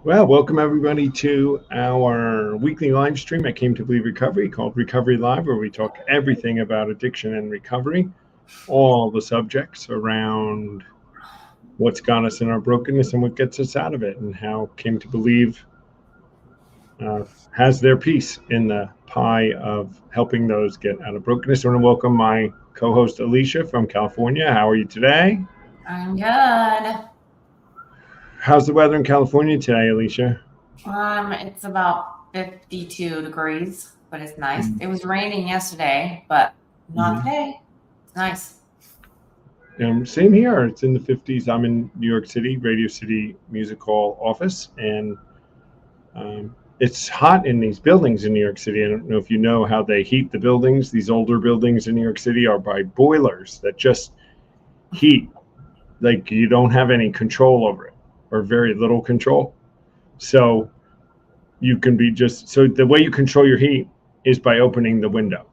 Well, welcome everybody to our weekly live stream at Came to Believe Recovery called Recovery Live, where we talk everything about addiction and recovery, all the subjects around what's got us in our brokenness and what gets us out of it, and how Came to Believe has their piece in the pie of helping those get out of brokenness. I want to welcome my co-host Alicea from California. How are you today? I'm good. How's the weather in California today, Alicea? It's about 52 degrees, but it's nice. It was raining yesterday, but not today. It's nice. Same here. It's in the 50s. I'm in New York City, Radio City Music Hall office, and it's hot in these buildings in New York City. I don't know if you know how they heat the buildings. These older buildings in New York City are by boilers that just heat. Like you don't have any control over it, or very little control. So you can be so the way you control your heat is by opening the window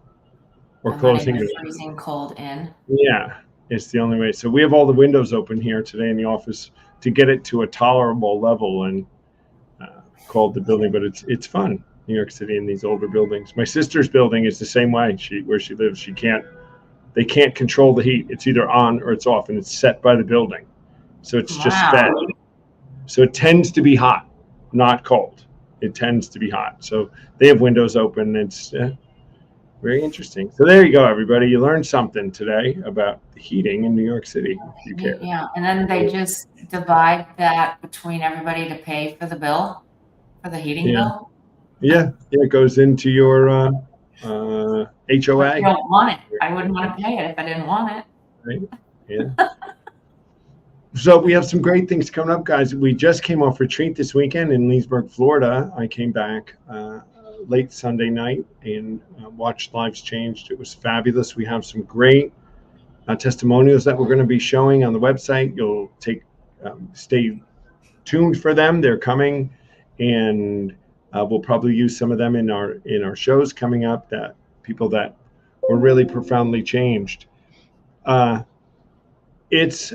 or closing it. Freezing cold in. Yeah, it's the only way. So we have all the windows open here today in the office to get it to a tolerable level, and called the building, but it's fun. New York City in these older buildings. My sister's building is the same way. Where she lives, they can't control the heat. It's either on or it's off, and it's set by the building. So it's just fed. So it tends to be hot, not cold. It tends to be hot. So they have windows open. It's very interesting. So there you go, everybody. You learned something today about the heating in New York City, if you care. Yeah, and then they just divide that between everybody to pay for the bill, for the heating bill. Yeah, it goes into your HOA. I don't want it. I wouldn't want to pay it if I didn't want it. Right? Yeah. So we have some great things coming up, guys. We just came off retreat this weekend in Leesburg, Florida. I came back late Sunday night and watched Lives Changed. It was fabulous. We have some great testimonials that we're going to be showing on the website. You'll stay tuned for them. They're coming, and we'll probably use some of them in our shows coming up. That people that were really profoundly changed. It's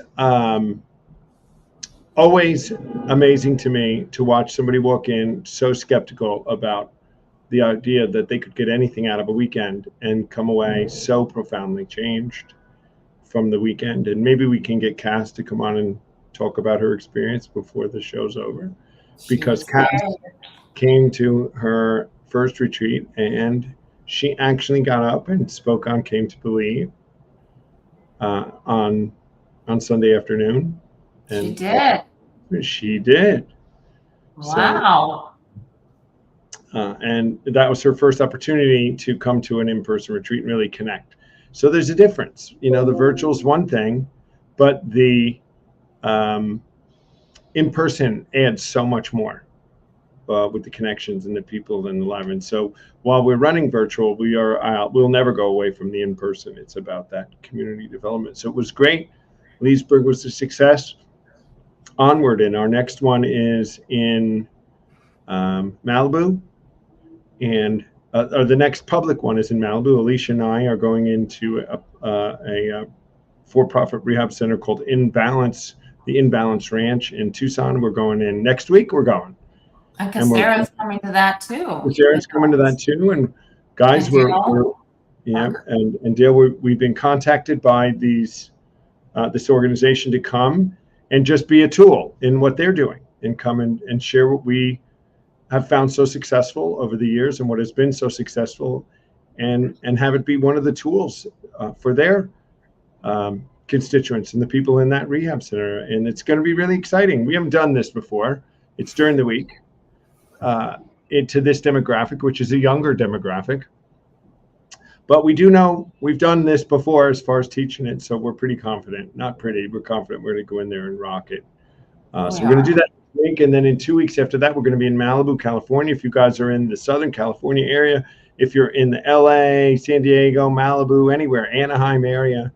always amazing to me to watch somebody walk in so skeptical about the idea that they could get anything out of a weekend and come away so profoundly changed from the weekend. And maybe we can get Cass to come on and talk about her experience before the show's over, because Cass came to her first retreat and she actually got up and spoke on Came to Believe on Sunday afternoon. And she did. Wow. And that was her first opportunity to come to an in-person retreat and really connect. So there's a difference. The virtual is one thing, but the in-person adds so much more with the connections and the people and the live. And so while we're running virtual, we'll never go away from the in-person. It's about that community development. So it was great. Leesburg was a success. Onward, and our next one is in Malibu, and the next public one is in Malibu. Alicea and I are going into a for-profit rehab center called the Inbalance Ranch in Tucson. We're going in next week. We're going. And Sarah's coming to that too. Sarah's coming to that too, and guys, and Dale, we've been contacted by this organization to come and just be a tool in what they're doing, and come and share what we have found so successful over the years and what has been so successful, and have it be one of the tools for their constituents and the people in that rehab center. And it's going to be really exciting. We haven't done this before. It's during the week into this demographic, which is a younger demographic. But we do know we've done this before as far as teaching it, so we're pretty confident. Not pretty, we're confident we're going to go in there and rock it. So we're going to do that this week, and then in 2 weeks after that, we're going to be in Malibu, California. If you guys are in the Southern California area, if you're in the LA, San Diego, Malibu, anywhere, Anaheim area,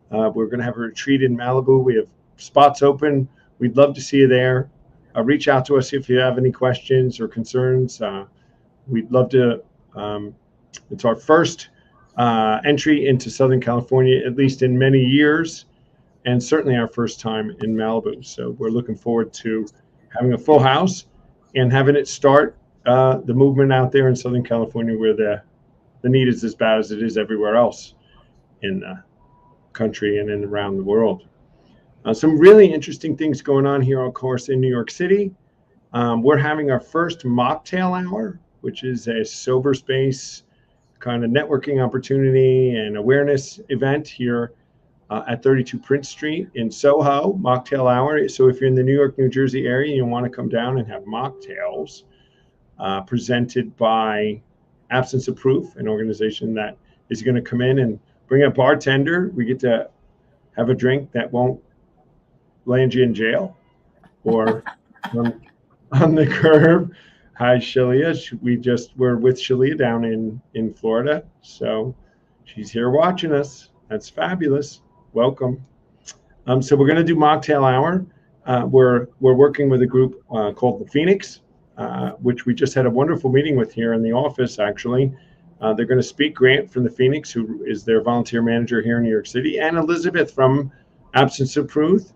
we're going to have a retreat in Malibu. We have spots open. We'd love to see you there. Reach out to us if you have any questions or concerns. We'd love to. It's our first entry into Southern California, at least in many years, and certainly our first time in Malibu. So we're looking forward to having a full house and having it start the movement out there in Southern California, where the need is as bad as it is everywhere else in the country and in around the world. Some really interesting things going on here, of course, in New York City. We're having our first mocktail hour, which is a sober space kind of networking opportunity and awareness event here at 32 Prince Street in Soho, mocktail hour. So if you're in the New York, New Jersey area, you want to come down and have mocktails presented by Absence of Proof, an organization that is going to come in and bring a bartender. We get to have a drink that won't land you in jail or on the curb. Hi, Shalia. We're with Shalia down in Florida. So she's here watching us. That's fabulous. Welcome. So we're going to do mocktail hour. We're working with a group called the Phoenix, which we just had a wonderful meeting with here in the office, actually. They're going to speak. Grant from the Phoenix, who is their volunteer manager here in New York City, and Elizabeth from Absence of Proof,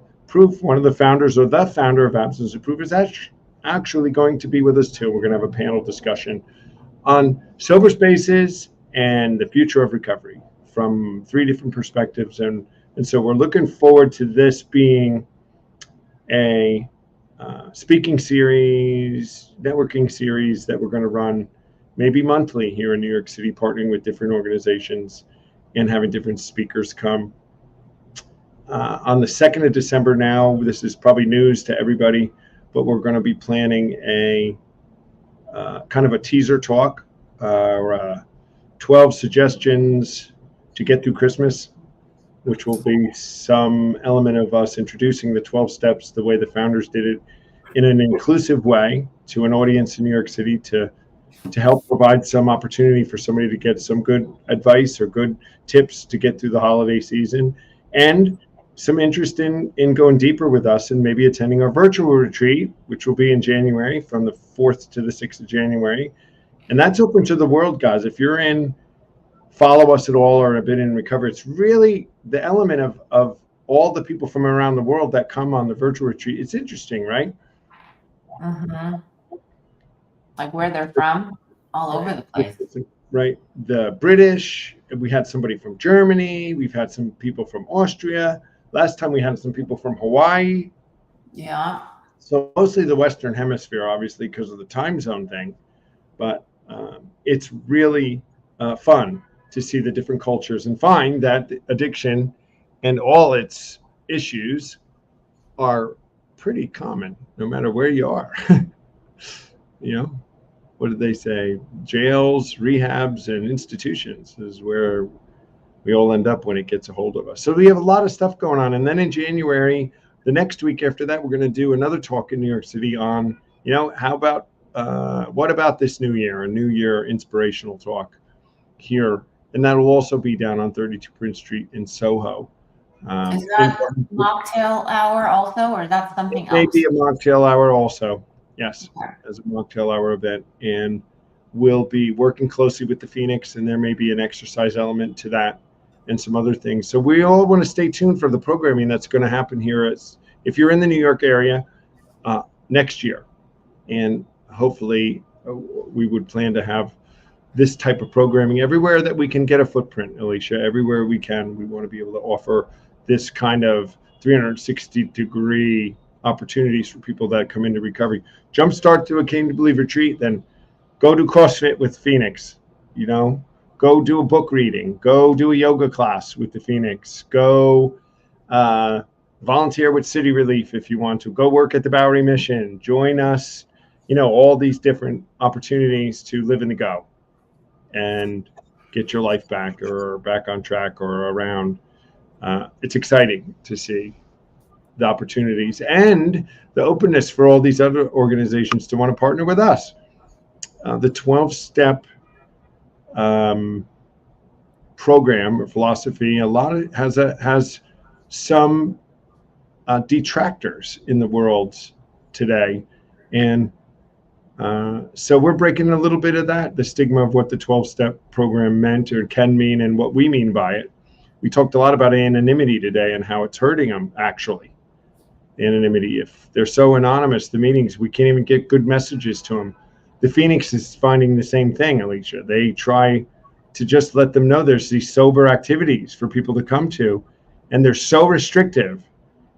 one of the founders, or the founder of Absence of Proof, is actually going to be with us too. We're going to have a panel discussion on sober spaces and the future of recovery from 3 different perspectives. And so we're looking forward to this being a speaking series, networking series that we're going to run maybe monthly here in New York City, partnering with different organizations and having different speakers come. On the 2nd of December now, this is probably news to everybody, but we're going to be planning a kind of a teaser talk, or 12 suggestions to get through Christmas, which will be some element of us introducing the 12 steps the way the founders did it, in an inclusive way to an audience in New York City, to help provide some opportunity for somebody to get some good advice or good tips to get through the holiday season, and some interest in going deeper with us and maybe attending our virtual retreat, which will be in January, from the 4th to the 6th of January. And that's open to the world, guys. If you're follow us at all or have been in recovery, it's really the element of all the people from around the world that come on the virtual retreat. It's interesting, right? Mm-hmm. Like where they're from, all over the place. Right. The British, we had somebody from Germany, we've had some people from Austria. Last time we had some people from Hawaii. Yeah. So mostly the Western Hemisphere, obviously, because of the time zone thing. But it's really fun to see the different cultures and find that addiction and all its issues are pretty common, no matter where you are. You know, what did they say? Jails, rehabs, and institutions is where we all end up when it gets a hold of us. So we have a lot of stuff going on. And then in January, the next week after that, we're going to do another talk in New York City on, how about, what about this new year, a new year inspirational talk here. And that will also be down on 32 Prince Street in Soho. Is that mocktail hour also, or is that something else? Maybe a mocktail hour also. Yes, okay. As a mocktail hour event. And we'll be working closely with the Phoenix, and there may be an exercise element to that and some other things. So we all want to stay tuned for the programming that's going to happen here. If you're in the New York area next year, and hopefully we would plan to have this type of programming everywhere that we can get a footprint, Alicia. Everywhere we can, we want to be able to offer this kind of 360-degree opportunities for people that come into recovery. Jumpstart to a Came to Believe retreat, then go do CrossFit with Phoenix, go do a book reading, go do a yoga class with the Phoenix, go volunteer with City Relief if you want to, go work at the Bowery Mission, join us, all these different opportunities to live in the go and get your life back or back on track or around. It's exciting to see the opportunities and the openness for all these other organizations to want to partner with us. The 12-step program or philosophy, a lot of has some detractors in the world today, and so we're breaking a little bit of that, the stigma of what the 12-step program meant or can mean and what we mean by it. We talked a lot about anonymity today and how it's hurting them, actually. anonymity. If they're so anonymous, the meetings, we can't even get good messages to them. The Phoenix is finding the same thing, Alicea. They try to just let them know there's these sober activities for people to come to, and they're so restrictive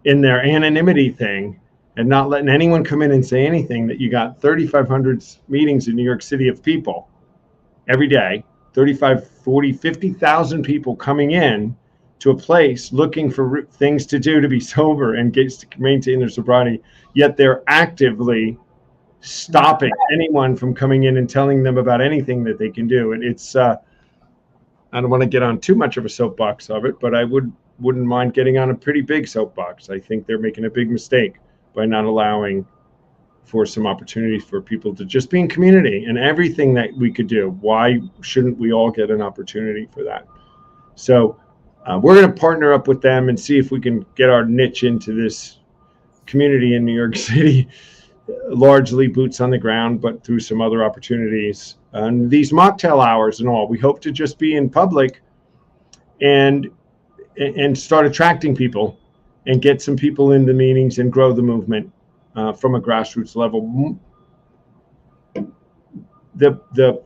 in their anonymity thing and not letting anyone come in and say anything that you got 3,500 meetings in New York City of people every day, 35, 40, 50,000 people coming in to a place looking for things to do to be sober and get to maintain their sobriety, yet they're actively stopping anyone from coming in and telling them about anything that they can do. And it's I don't want to get on too much of a soapbox of it, but I wouldn't mind getting on a pretty big soapbox. I think they're making a big mistake by not allowing for some opportunity for people to just be in community and everything that we could do. Why shouldn't we all get an opportunity for that? So we're going to partner up with them and see if we can get our niche into this community in New York City, largely boots on the ground, but through some other opportunities. And these mocktail hours and all, we hope to just be in public and start attracting people and get some people in the meetings and grow the movement from a grassroots level. The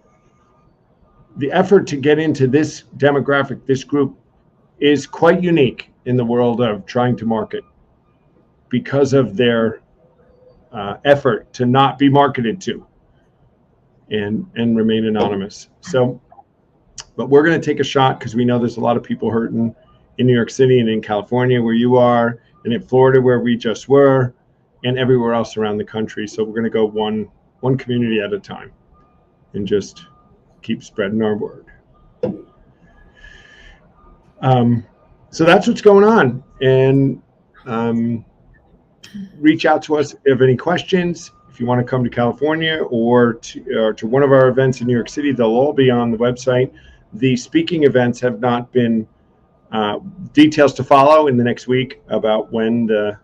effort to get into this demographic, this group, is quite unique in the world of trying to market because of their effort to not be marketed to and remain anonymous. So, but we're going to take a shot because we know there's a lot of people hurting in New York City and in California where you are, and in Florida where we just were, and everywhere else around the country. So we're going to go one community at a time and just keep spreading our word. So that's what's going on. And reach out to us if you have any questions. If you want to come to California or to one of our events in New York City, they'll all be on the website. The speaking events have not been details to follow in the next week about when the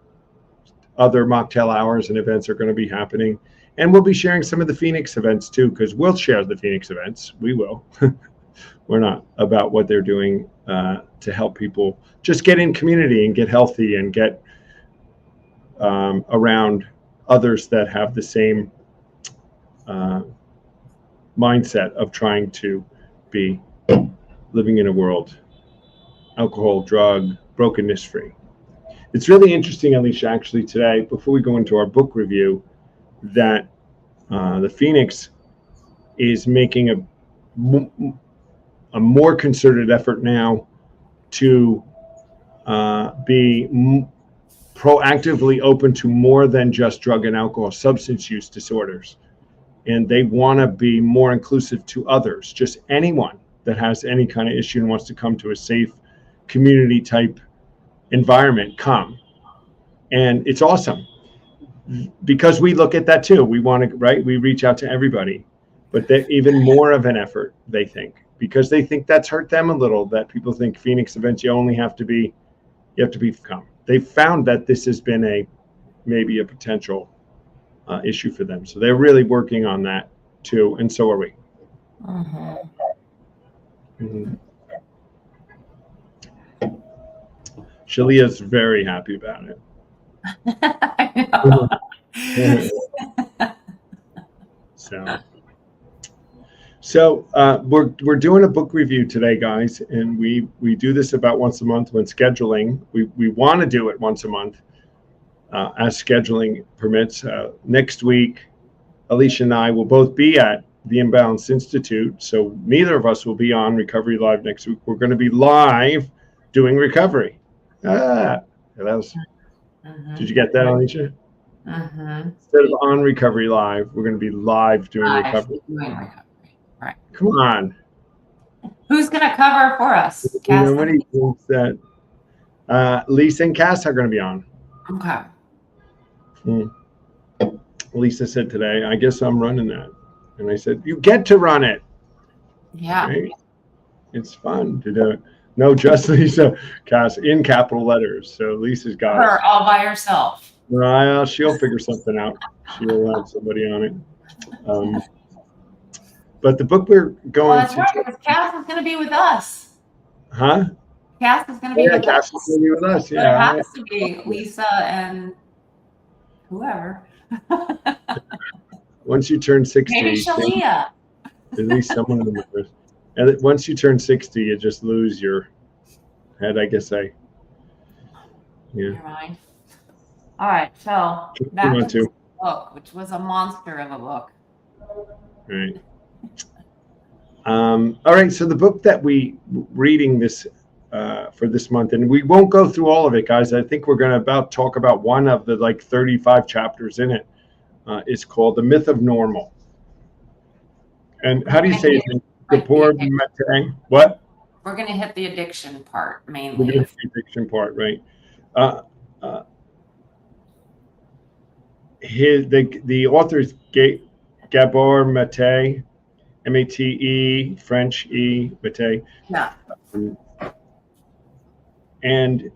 other mocktail hours and events are going to be happening. And we'll be sharing some of the Phoenix events too, because we'll share the Phoenix events. We will. We're not about what they're doing to help people just get in community and get healthy and get around others that have the same mindset of trying to be living in a world alcohol, drug, brokenness free. It's really interesting, Alicea, actually today, before we go into our book review, that the Phoenix is making a more concerted effort now to be proactively open to more than just drug and alcohol, substance use disorders. And they want to be more inclusive to others, just anyone that has any kind of issue and wants to come to a safe community type environment, come. And it's awesome because we look at that too. We want to, right? We reach out to everybody, but they're even more of an effort, they think, because they think that's hurt them a little, that people think Phoenix events, you have to be come. They've found that this has been maybe a potential issue for them. So they're really working on that too. And so are we. Mm-hmm. Mm-hmm. Shalia's very happy about it. I know. So we're doing a book review today, guys, and we do this about once a month when scheduling. We want to do it once a month as scheduling permits. Next week, Alicea and I will both be at the Imbalance Institute, so neither of us will be on Recovery Live next week. We're going to be live doing recovery. That was. Mm-hmm. Did you get that, Alicea? Mm-hmm. Instead of on Recovery Live, we're going to be live doing recovery. Right. Come on. Who's going to cover for us? Nobody thinks that Lisa and Cass are going to be on. Okay. Lisa said today, I guess I'm running that. And I said, you get to run it. Yeah. Right? It's fun to do it. No, just Lisa, Cass, in capital letters. So Lisa's got her all by herself. Well, she'll figure something out. She'll have somebody on it. But the book we're going that's right, because Cass is going to be with us. Huh? Cass is going to be with Cass us. is going to be with us. Yeah. It has to be Lisa and whoever. Once you turn 60, Maybe Shalia. at least someone of them is. And once you turn 60, you just lose your head, I guess. Yeah. Never mind. All right, so You back want to this to. book, which was a monster of a book. Right. All right. So the book that we reading this for this month, and we won't go through all of it, guys. I think we're going to talk about one of the like 35 chapters in it. Is called The Myth of Normal. And how do you say it? Gabor Mate? What? We're going to hit the addiction part We're mainly. going to hit the addiction part, right? The author is Gabor Mate, Mate, French E, Mate. Yeah. And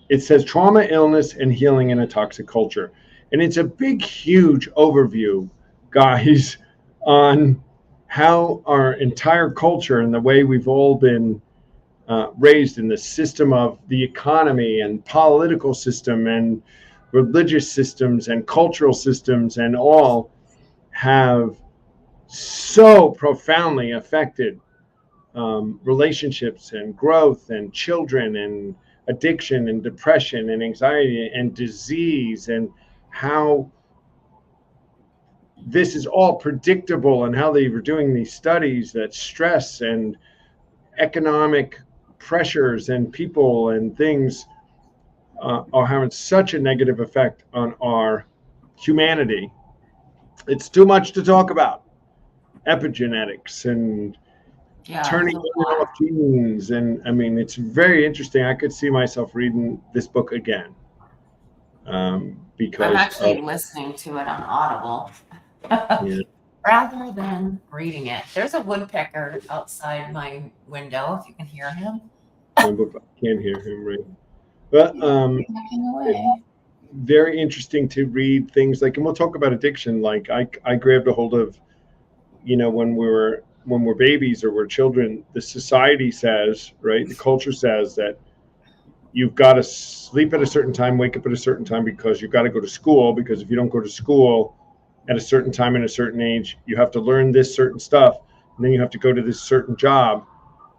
it says trauma, illness, and healing in a toxic culture. And it's a big, huge overview, guys, on how our entire culture and the way we've all been raised in the system of the economy and political system and religious systems and cultural systems and all have so profoundly affected relationships and growth and children and addiction and depression and anxiety and disease, and how this is all predictable, and how they were doing these studies that stress and economic pressures and people and things are having such a negative effect on our humanity. It's too much to talk about. Epigenetics and turning off genes, and I mean, it's very interesting. I could see myself reading this book again because I'm actually listening to it on Audible rather than reading it. There's a woodpecker outside my window, if you can hear him. I can't hear him, right? But very interesting to read things like, and we'll talk about addiction. Like I grabbed a hold of, when we're babies or we're children, the society says, right, the culture says that you've got to sleep at a certain time, wake up at a certain time, because you've got to go to school, because if you don't go to school at a certain time and a certain age, you have to learn this certain stuff, and then you have to go to this certain job,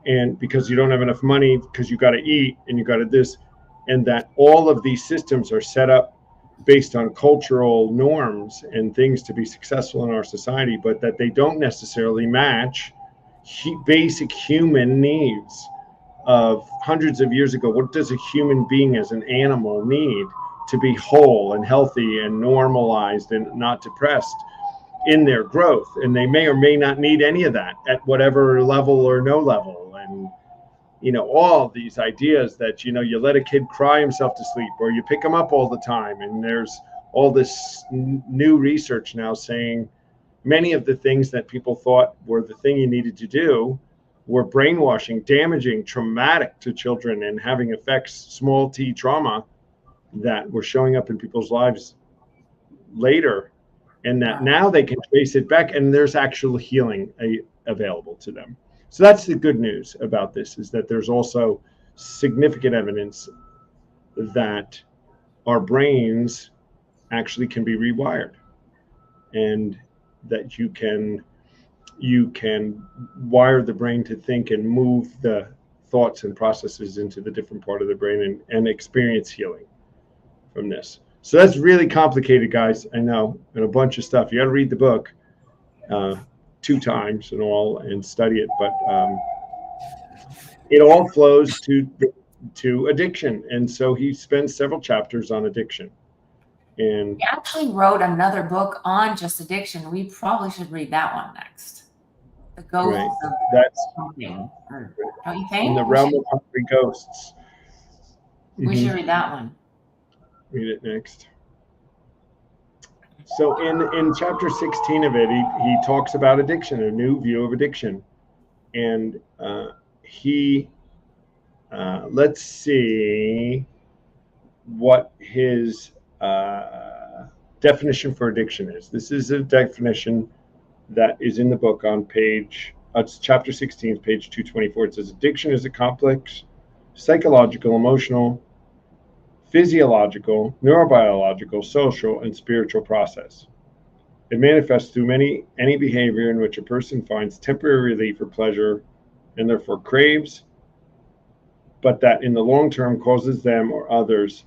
and because you don't have enough money, because you got to eat and you got to this, and that all of these systems are set up based on cultural norms and things to be successful in our society, but that they don't necessarily match basic human needs of hundreds of years ago. What does a human being as an animal need to be whole and healthy and normalized and not depressed in their growth? And they may or may not need any of that at whatever level or no level. And all these ideas that, you let a kid cry himself to sleep, or you pick him up all the time. And there's all this new research now saying many of the things that people thought were the thing you needed to do were brainwashing, damaging, traumatic to children, and having effects, small t trauma, that were showing up in people's lives later. And that now they can trace it back, and there's actual healing available to them. So that's the good news about this, is that there's also significant evidence that our brains actually can be rewired, and that you can wire the brain to think and move the thoughts and processes into the different part of the brain and experience healing from this. So that's really complicated, guys. I know, and a bunch of stuff. You got to read the book 2 times and all, and study it, but it all flows to addiction. And so he spends several chapters on addiction. And he actually wrote another book on just addiction. We probably should read that one next. The Ghosts of Something. Don't you think? In the Realm of Hungry Ghosts. We should read that one. Read it next. So in chapter 16 of it, he talks about addiction, a new view of addiction. And let's see what his definition for addiction is. This is a definition that is in the book on it's chapter 16, page 224. It says, addiction is a complex psychological, emotional, physiological, neurobiological, social, and spiritual process. It manifests through any behavior in which a person finds temporary relief or pleasure and therefore craves, but that in the long term causes them or others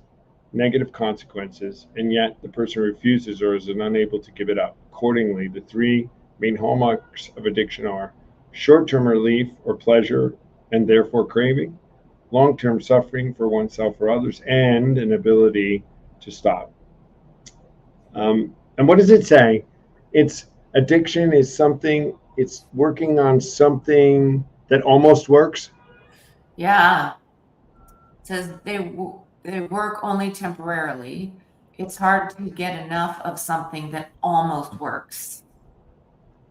negative consequences, and yet the person refuses or is unable to give it up. Accordingly, the three main hallmarks of addiction are short-term relief or pleasure and therefore craving, long-term suffering for oneself or others, and an ability to stop. And what does it say? It's addiction is something, it's working on something that almost works. Yeah. It says they work only temporarily. It's hard to get enough of something that almost works,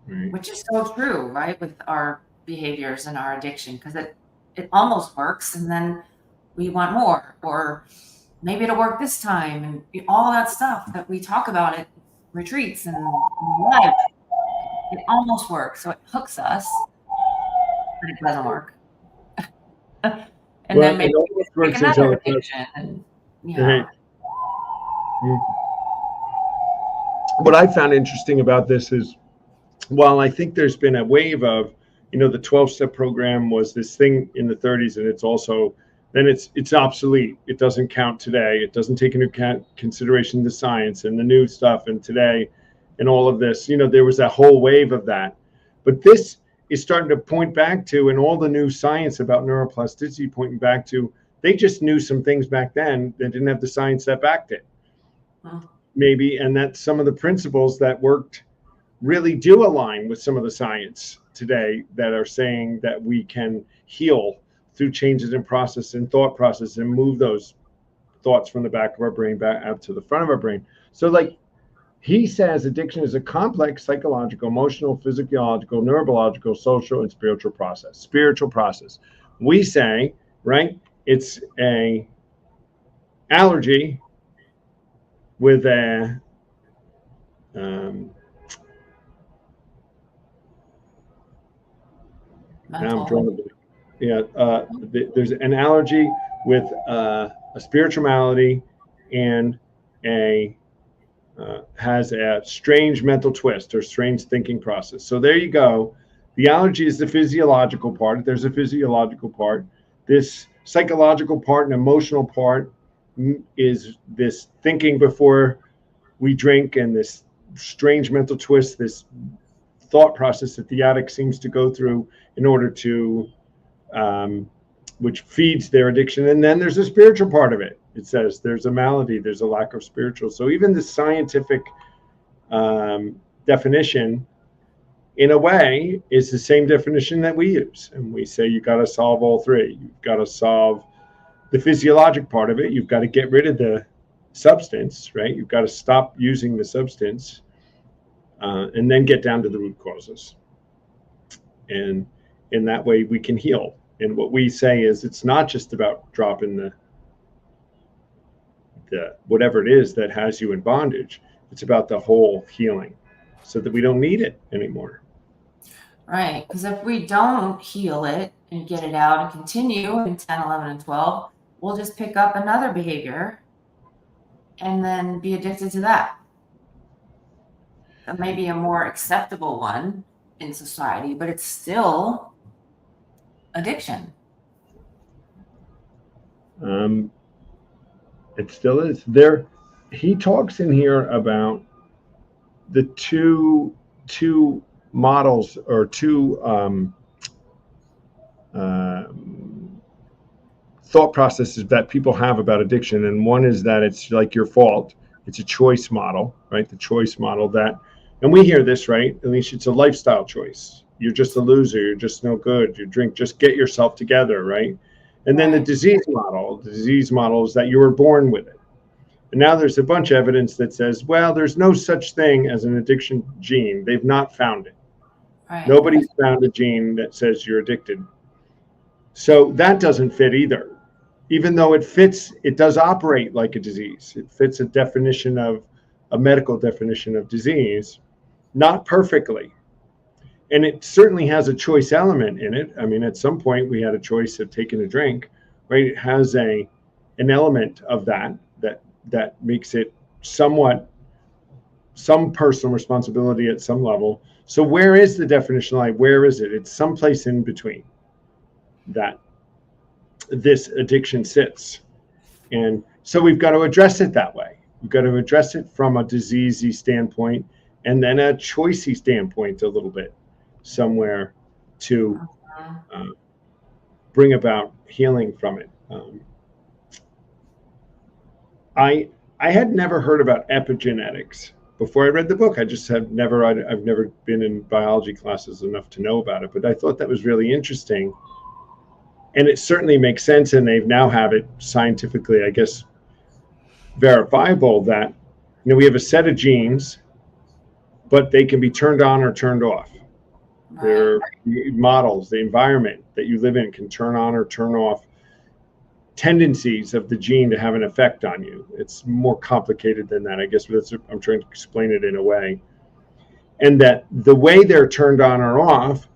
Right. which is so true, right? With our behaviors and our addiction, because it almost works, and then we want more, or maybe it'll work this time, and all that stuff that we talk about at retreats and life. It almost works, so it hooks us, but it doesn't work. And Well, then maybe it almost we pick works until another it does. addiction, and Right. What I found interesting about this is, while I think there's been a wave of, the 12-step program was this thing in the 30s, and it's also, then it's obsolete. It doesn't count today. It doesn't take into consideration the science and the new stuff and today and all of this. There was a whole wave of that. But this is starting to point back to, and all the new science about neuroplasticity pointing back to, they just knew some things back then that didn't have the science that backed it. Maybe, and that some of the principles that worked really do align with some of the science today that are saying that we can heal through changes in process and thought process and move those thoughts from the back of our brain back up to the front of our brain. So like he says, addiction is a complex psychological, emotional, physiological, neurological, social, and spiritual process. Spiritual process. We say, right, it's a allergy with a now I'm drawing a bit. Yeah, there's an allergy with a spiritual malady and has a strange mental twist or strange thinking process. So there you go. The allergy is the physiological part. There's a physiological part. This psychological part and emotional part is this thinking before we drink and this strange mental twist, this thought process that the addict seems to go through in order to, which feeds their addiction. And then there's a spiritual part of it. It says there's a malady, there's a lack of spiritual. So even the scientific definition, in a way, is the same definition that we use. And we say you got to solve all three. You've got to solve the physiologic part of it. You've got to get rid of the substance, right? You've got to stop using the substance. And then get down to the root causes. And in that way, we can heal. And what we say is it's not just about dropping the whatever it is that has you in bondage. It's about the whole healing so that we don't need it anymore. Right. Because if we don't heal it and get it out and continue in 10, 11, and 12, we'll just pick up another behavior and then be addicted to that. Maybe a more acceptable one in society, but it's still addiction. It still is. There, he talks in here about the two models or two thought processes that people have about addiction, and one is that it's like your fault. It's a choice model, right? The choice model that, and we hear this, right? At least it's a lifestyle choice. You're just a loser. You're just no good. You drink, just get yourself together, right? And then the disease model is that you were born with it. And now there's a bunch of evidence that says, well, there's no such thing as an addiction gene. They've not found it. Right. Nobody's found a gene that says you're addicted. So that doesn't fit either. Even though it fits, it does operate like a disease. It fits a definition of a medical definition of disease, not perfectly. And it certainly has a choice element in it. I mean, at some point we had a choice of taking a drink, right? It has an an element of that makes it somewhat some personal responsibility at some level. So where is the definition line? Where is it? It's someplace in between that this addiction sits. And so we've got to address it that way. We've got to address it from a diseasey standpoint and then a choicey standpoint a little bit somewhere to bring about healing from it. I had never heard about epigenetics before I read the book. I've never been in biology classes enough to know about it, but I thought that was really interesting. And it certainly makes sense, and they now have it scientifically, I guess, verifiable that we have a set of genes, but they can be turned on or turned off. Right. They're models, the environment that you live in can turn on or turn off tendencies of the gene to have an effect on you. It's more complicated than that, I guess. I'm trying to explain it in a way. And that the way they're turned on or off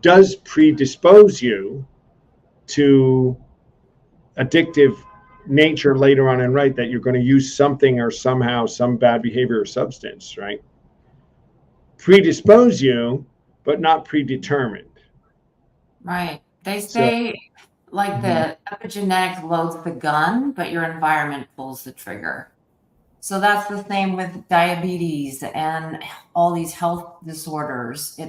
does predispose you to addictive nature later on in life, that you're going to use something or somehow some bad behavior or substance, right? Predispose you, but not predetermined. Right. They say like the epigenetics loads the gun, but your environment pulls the trigger. So that's the same with diabetes and all these health disorders.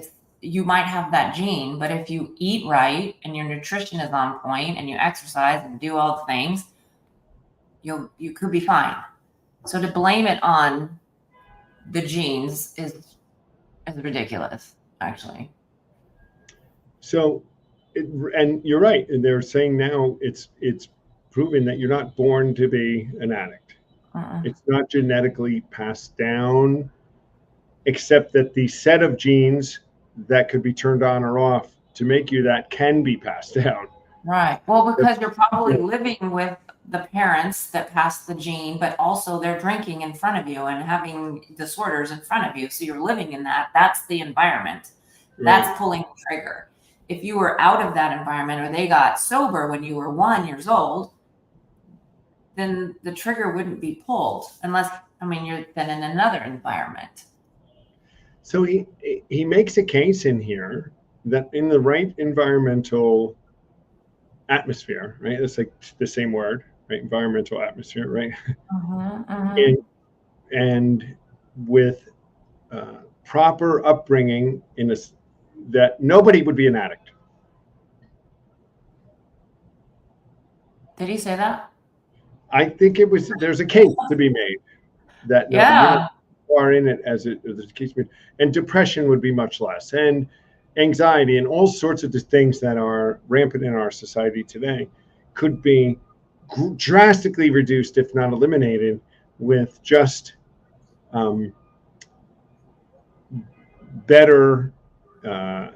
You might have that gene, but if you eat right and your nutrition is on point and you exercise and do all the things, you could be fine. So to blame it on the genes is ridiculous, actually. So, and you're right. And they're saying now it's proven that you're not born to be an addict. It's not genetically passed down, except that the set of genes that could be turned on or off to make you that can be passed down. Right. Well, because you're probably living with the parents that passed the gene, but also they're drinking in front of you and having disorders in front of you. So you're living in that. That's the environment. That's pulling the trigger. If you were out of that environment or they got sober when you were 1 year old, then the trigger wouldn't be pulled unless, you're then in another environment. So he makes a case in here that in the right environmental atmosphere, right? It's like the same word, right? Environmental atmosphere, right? And with proper upbringing that nobody would be an addict. Did he say that? I think there's a case to be made that are in it as the case, and depression would be much less, and anxiety and all sorts of the things that are rampant in our society today could be drastically reduced, if not eliminated, with just better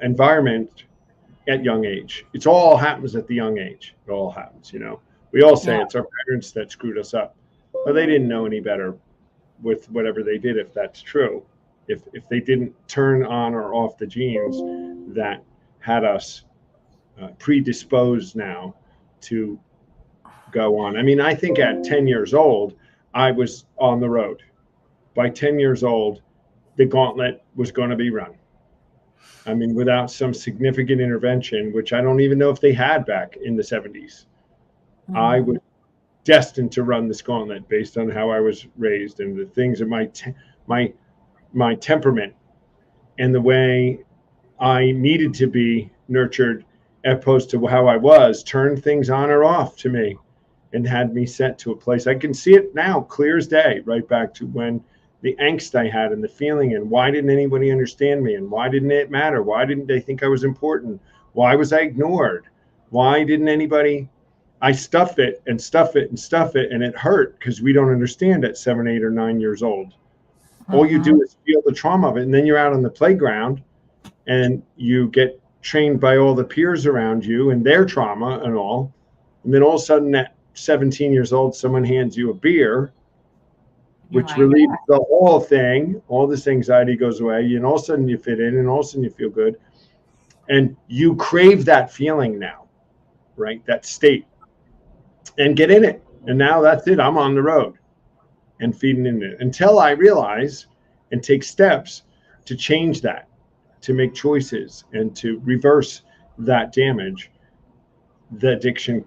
environment at young age. It all happens at the young age. It all happens, We all say it's our parents that screwed us up, but they didn't know any better with whatever they did, if that's true. If they didn't turn on or off the genes that had us predisposed now to go on. I think at 10 years old, I was on the road. By 10 years old, the gauntlet was going to be run. Without some significant intervention, which I don't even know if they had back in the 70s. I was destined to run this gauntlet based on how I was raised and the things of my temperament and the way I needed to be nurtured, as opposed to how I was, turned things on or off to me and had me sent to a place. I can see it now, clear as day, right back to when the angst I had and the feeling, and why didn't anybody understand me, and why didn't it matter? Why didn't they think I was important? Why was I ignored? Why didn't anybody? I stuff it and stuff it and stuff it, and it hurt because we don't understand at 7, 8, or 9 years old. All you do is feel the trauma of it, and then you're out on the playground and you get trained by all the peers around you and their trauma and all. And then all of a sudden at 17 years old, someone hands you a beer, which relieves the whole thing. All this anxiety goes away, and all of a sudden you fit in, and all of a sudden you feel good. And you crave that feeling now, right? That state. And get in it. And now that's it. I'm on the road and feeding in it until I realize and take steps to change that, to make choices and to reverse that damage. The addiction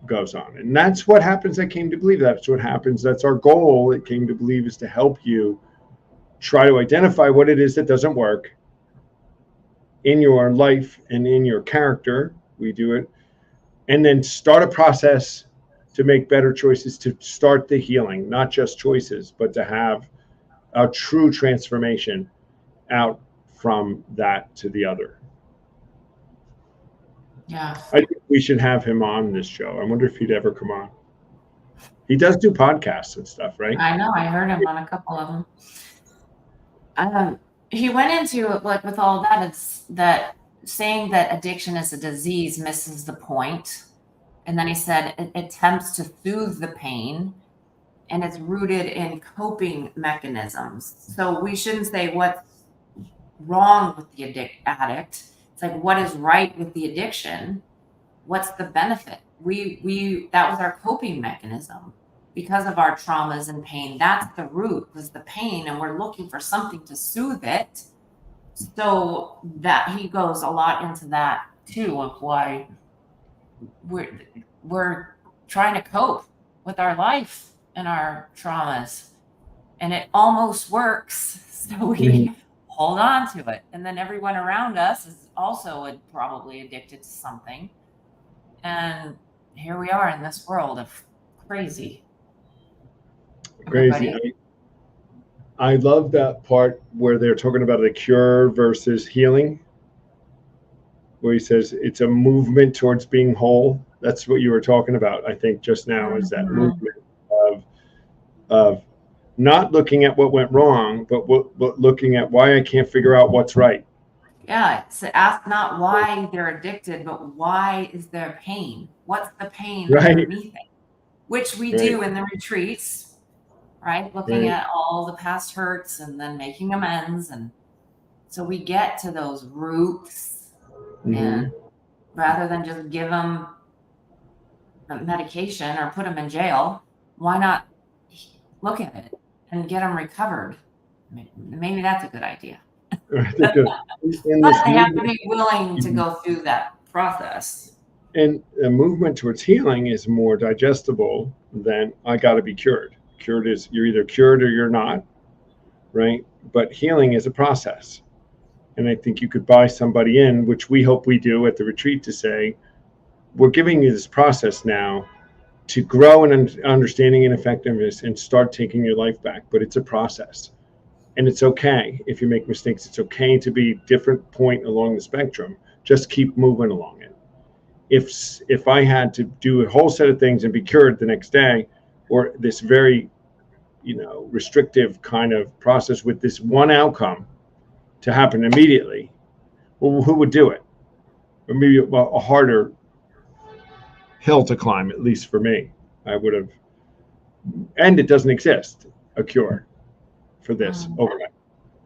goes on. And that's what happens at Came to Believe. That's what happens. That's our goal at Came to Believe, is to help you try to identify what it is that doesn't work in your life and in your character. We do it. And then start a process to make better choices, to start the healing, not just choices, but to have a true transformation out from that to the other. Yeah. I think we should have him on this show. I wonder if he'd ever come on. He does do podcasts and stuff, right? I know. I heard him on a couple of them. He went into, like, with all that, it's that saying that addiction is a disease misses the point. And then he said it attempts to soothe the pain, and it's rooted in coping mechanisms. So we shouldn't say what's wrong with the addict. It's like, what is right with the addiction? What's the benefit? We that was our coping mechanism because of our traumas and pain. That's the root, was the pain, and we're looking for something to soothe it. So that he goes a lot into that too, of why we're trying to cope with our life and our traumas, and it almost works. So we hold on to it, and then everyone around us is also probably addicted to something, and here we are in this world of crazy. I love that part where they're talking about the cure versus healing, where he says it's a movement towards being whole. That's what you were talking about, I think, just now, is that movement of not looking at what went wrong, but looking at why I can't figure out what's right. Yeah, so ask not why they're addicted, but why is there pain? What's the pain underneath it? Which we do in the retreats, right? Looking at all the past hurts and then making amends. And so we get to those roots, and rather than just give them medication or put them in jail, why not look at it and get them recovered? Maybe that's a good idea. But they have to be willing to go through that process. And a movement towards healing is more digestible than I got to be cured. Cured is you're either cured or you're not, right? But healing is a process. And I think you could buy somebody in, which we hope we do at the retreat, to say, we're giving you this process now to grow in understanding and effectiveness and start taking your life back. But it's a process. And it's okay if you make mistakes. It's okay to be different point along the spectrum. Just keep moving along it. If I had to do a whole set of things and be cured the next day, or this very, restrictive kind of process with this one outcome to happen immediately, well, who would do it? Or maybe a harder hill to climb, at least for me. I would have, and it doesn't exist, a cure for this overnight.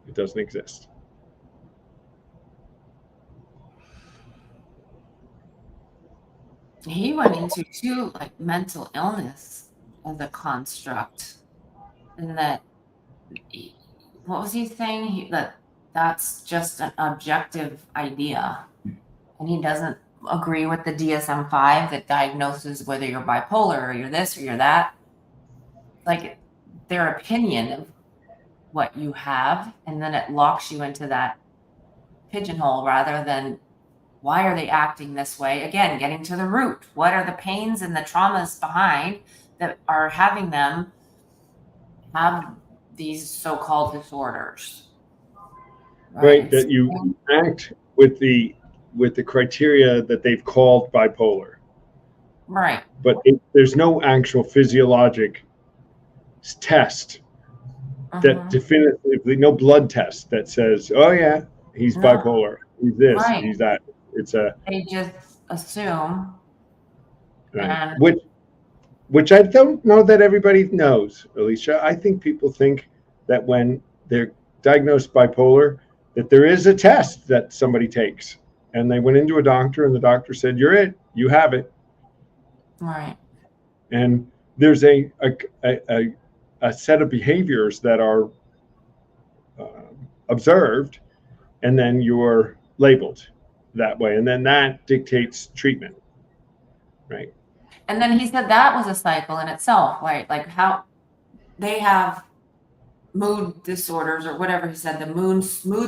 It doesn't exist. He went into too, like, mental illness as a construct, and that, what was he saying? That's just an objective idea, and he doesn't agree with the DSM-5 that diagnoses whether you're bipolar or you're this or you're that. Like, their opinion of what you have, and then it locks you into that pigeonhole rather than why are they acting this way? Again, getting to the root. What are the pains and the traumas behind that are having them have these so-called disorders? Right, that you act with the criteria that they've called bipolar. Right. But there's no actual physiologic test that definitively, no blood test that says, oh yeah, he's bipolar, he's this, he's that. They just assume, right. Which I don't know that everybody knows, Alicia. I think people think that when they're diagnosed bipolar, that there is a test that somebody takes, and they went into a doctor and the doctor said, you're it, you have it. Right. And there's a set of behaviors that are uh, observed, and then you're labeled that way, and then that dictates treatment, right? And then he said that was a cycle in itself, right? Like how they have mood disorders or whatever he said, the mood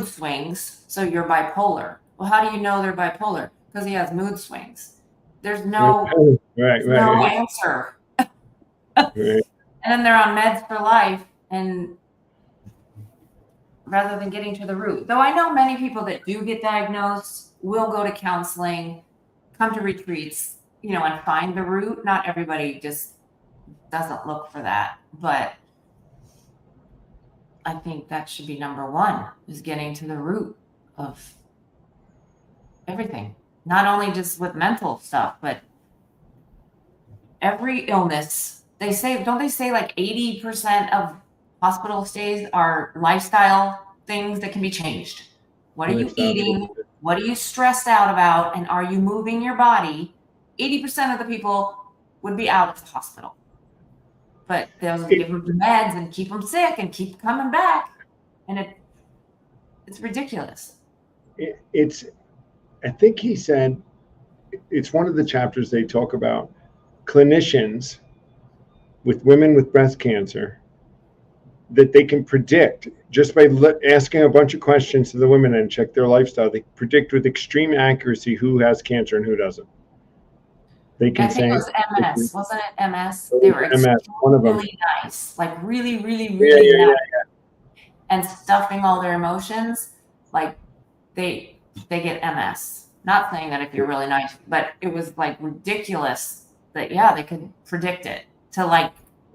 swings. So you're bipolar. Well, how do you know they're bipolar? Because he has mood swings. There's no Right. answer. Right. And then they're on meds for life, and rather than getting to the root. Though I know many people that do get diagnosed will go to counseling, come to retreats, and find the root. Not everybody just doesn't look for that, but I think that should be number one, is getting to the root of everything. Not only just with mental stuff, but every illness. Don't they say like 80% of hospital stays are lifestyle things that can be changed? What are you eating? What are you stressed out about? And are you moving your body? 80% of the people would be out of the hospital. But they'll give them the meds and keep them sick and keep coming back. And it's ridiculous. I think he said, it's one of the chapters they talk about clinicians with women with breast cancer, that they can predict just by asking a bunch of questions to the women and check their lifestyle. They predict with extreme accuracy who has cancer and who doesn't. They can I think it was MS, wasn't it MS? They were MS, one of them. Really nice, like really, really, really nice. Yeah. And stuffing all their emotions, like they get MS. Not saying that if you're really nice, but it was like ridiculous that they could predict it to like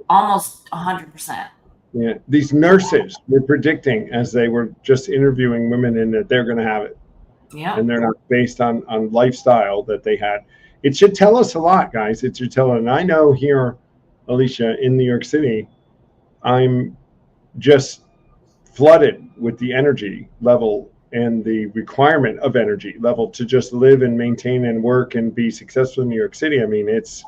almost 100%. Yeah, these nurses were predicting as they were just interviewing women in that they're going to have it. Yeah, and they're not based on lifestyle that they had. It should tell us a lot, guys. It should tell us. And I know here, Alicea, in New York City, I'm just flooded with the energy level and the requirement of energy level to just live and maintain and work and be successful in New York City. I mean, it's,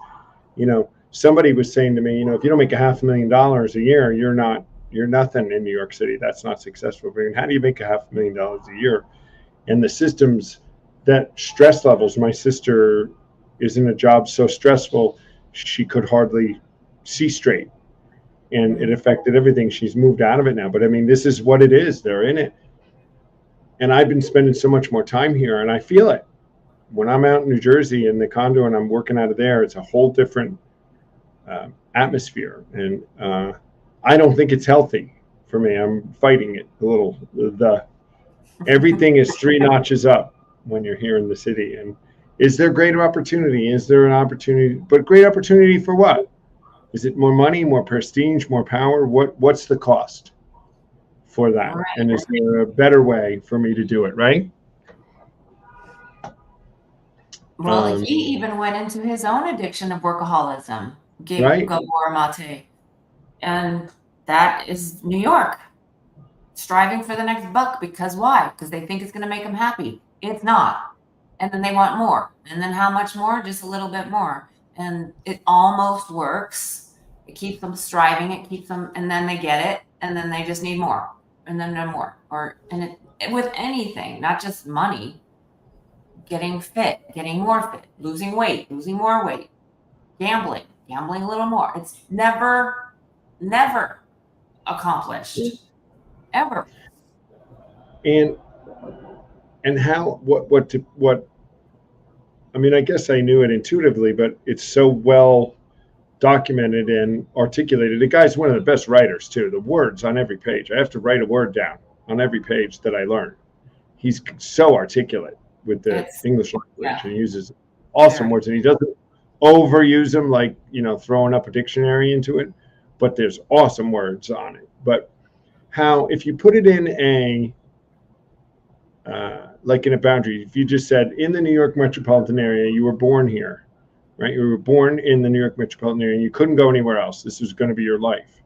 somebody was saying to me, if you don't make $500,000 a year, you're nothing in New York City. That's not successful. I mean, how do you make $500,000 a year? And the systems, that stress levels, my sister is in a job so stressful, she could hardly see straight. And it affected everything. She's moved out of it now. But I mean, this is what it is. They're in it. And I've been spending so much more time here, and I feel it. When I'm out in New Jersey in the condo and I'm working out of there, it's a whole different atmosphere. And I don't think it's healthy for me. I'm fighting it a little. Everything is 3 notches up when you're here in the city. And is there greater opportunity? Is there an opportunity? But great opportunity for what? Is it more money, more prestige, more power? What's the cost for that? Right. And is there a better way for me to do it, right? Well, he even went into his own addiction of workaholism, Gabor Mate. And that is New York. Striving for the next buck. Because why? Because they think it's going to make them happy. It's not. And then they want more. And then how much more? Just a little bit more. And it almost works. It keeps them striving. It keeps them, and then they get it. And then they just need more. And then no more. With anything, not just money. Getting fit, getting more fit, losing weight, losing more weight, gambling a little more. It's never accomplished. Ever. And how, what, I mean, I guess I knew it intuitively, but it's so well documented and articulated. The guy's one of the best writers too. The words on every page. I have to write a word down on every page that I learn. He's so articulate with the English language. He uses awesome words, and he doesn't overuse them, like, throwing up a dictionary into it, but there's awesome words on it. But how, if you put it in like in a boundary, if you just said in the New York metropolitan area, you were born here, right? You were born in the New York metropolitan area and you couldn't go anywhere else. This was going to be your life.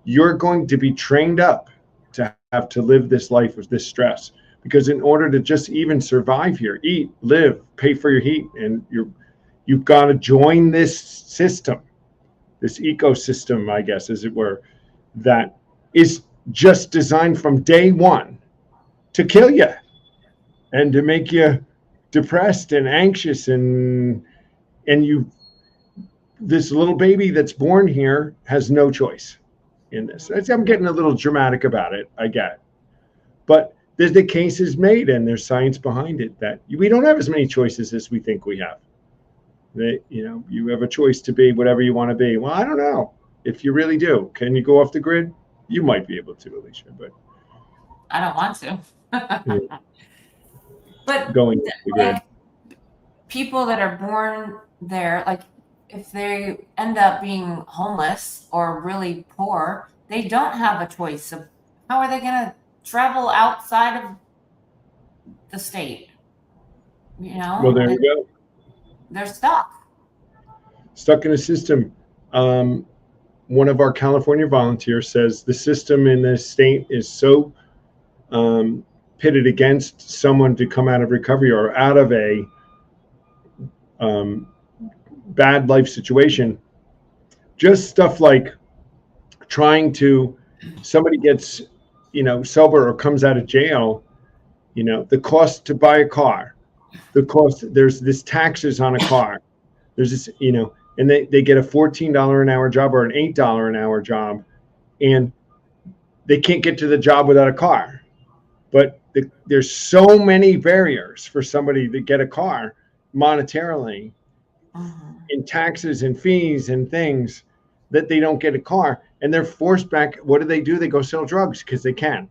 You're going to be trained up to have to live this life with this stress. Because in order to just even survive here, eat, live, pay for your heat, and you've got to join this system. this ecosystem, I guess, as it were, that is just designed from day one to kill you and to make you depressed and anxious, and you, this little baby that's born here has no choice in this. I'm getting a little dramatic about it, I get, but there's the case is made and there's science behind it that we don't have as many choices as we think we have. That, you know, you have a choice to be whatever you want to be. Well, I don't know if you really do. Can you go off the grid? You might be able to, Alicea, but I don't want to. yeah, But going off the grid. like people that are born there, like if they end up being homeless or really poor, they don't have a choice of how are they going to travel outside of the state. You know, Well, there you go. they're stuck. Stuck in a system. One of our California volunteers says the system in the state is so pitted against someone to come out of recovery or out of a bad life situation. Just stuff like trying to, somebody gets, you know, sober or comes out of jail, you know, the cost to buy a car, the cost, there's this taxes on a car, there's this, you know, and they get a $14 an hour job or an $8 an hour job, and they can't get to the job without a car. But there's so many barriers for somebody to get a car monetarily in taxes and fees and things that they don't get a car, and they're forced back. What do? They go sell drugs because they can.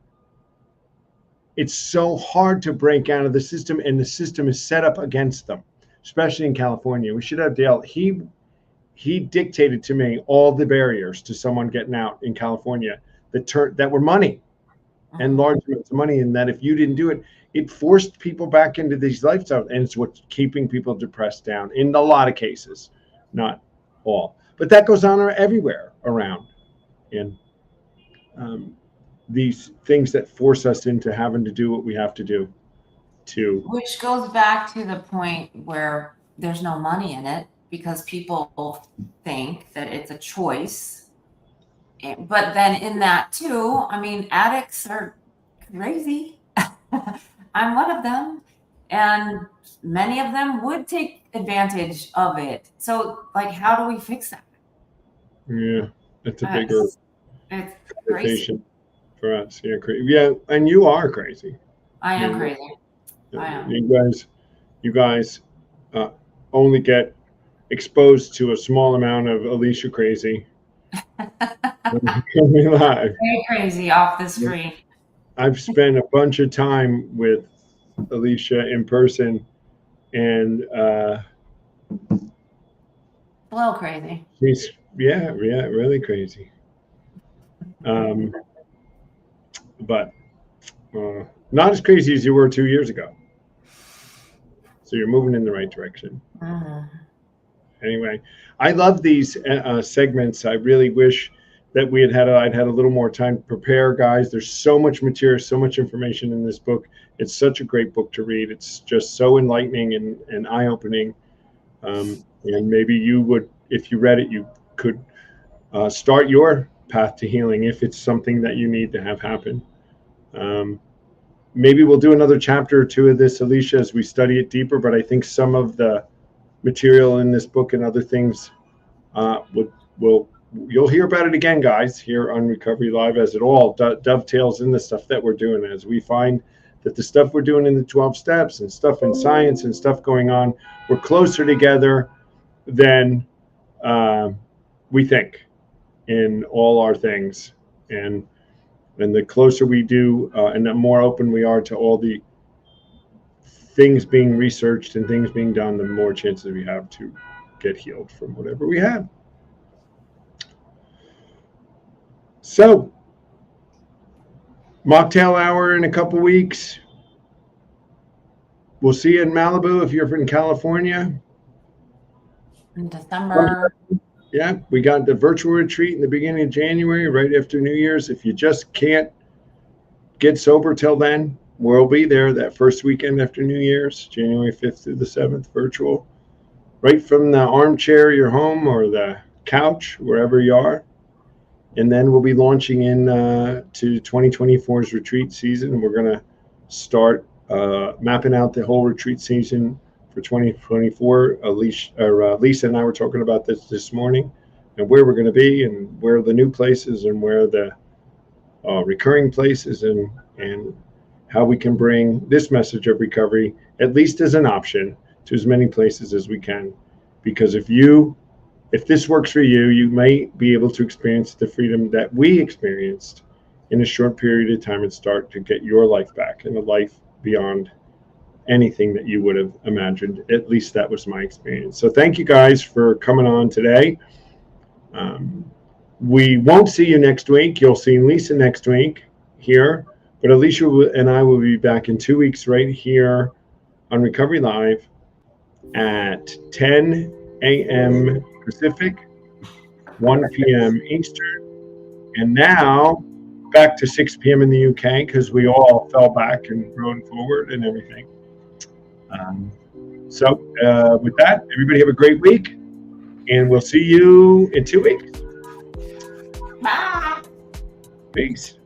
It's so hard to break out of the system, and the system is set up against them, especially in California. We should have Dale. He dictated to me all the barriers to someone getting out in California that were money and large amounts of money, and that if you didn't do it, it forced people back into these lifestyles, and it's what's keeping people depressed down in a lot of cases, not all. But that goes on everywhere around, and these things that force us into having to do what we have to do. Which goes back to the point where there's no money in it because people think that it's a choice. But then in that too, I mean, addicts are crazy. I'm one of them, and many of them would take advantage of it. So, like, how do we fix that? Yeah, it's a bigger it's conversation for us. Yeah, and you are crazy. I am crazy. I am. You guys only get exposed to a small amount of Alicea crazy. Live. Very crazy off the screen. I've spent a bunch of time with Alicea in person, and a little crazy. She's really crazy. But not as crazy as you were 2 years ago. So you're moving in the right direction. Anyway, I love these segments. I really wish that I'd had a little more time to prepare, guys. There's so much material, so much information in this book. It's such a great book to read. It's just so enlightening and eye-opening. And maybe you would, if you read it, you could start your path to healing if it's something that you need to have happen. Maybe we'll do another chapter or two of this, Alicea, as we study it deeper. But I think some of the material in this book and other things you'll hear about it again, guys, here on Recovery Live, as it all dovetails in the stuff that we're doing, as we find that the stuff we're doing in the 12 steps and stuff in science and stuff going on, we're closer together than we think in all our things. And the closer we do and the more open we are to all the things being researched and things being done, the more chances we have to get healed from whatever we have. So, mocktail hour in a couple weeks. We'll see you in Malibu if you're in California. In December. Yeah, we got the virtual retreat in the beginning of January, right after New Year's. If you just can't get sober till then, we'll be there that first weekend after New Year's, January 5th through the 7th, virtual. Right from the armchair, your home, or the couch, wherever you are. And then we'll be launching in to 2024's retreat season. We're going to start mapping out the whole retreat season for 2024. Lisa and I were talking about this morning, and where we're going to be, and where the new places, and where the recurring places, and how we can bring this message of recovery, at least as an option, to as many places as we can. Because if this works for you, you may be able to experience the freedom that we experienced in a short period of time and start to get your life back, and a life beyond anything that you would have imagined. At least that was my experience. So thank you guys for coming on today. We won't see you next week. You'll see Lisa next week here, but Alicia and I will be back in 2 weeks right here on Recovery Live at 10 a.m. Pacific, 1 p.m. Eastern, and now back to 6 p.m. in the UK, because we all fell back and rode forward and everything. So with that, everybody have a great week, and we'll see you in 2 weeks. Bye. Peace.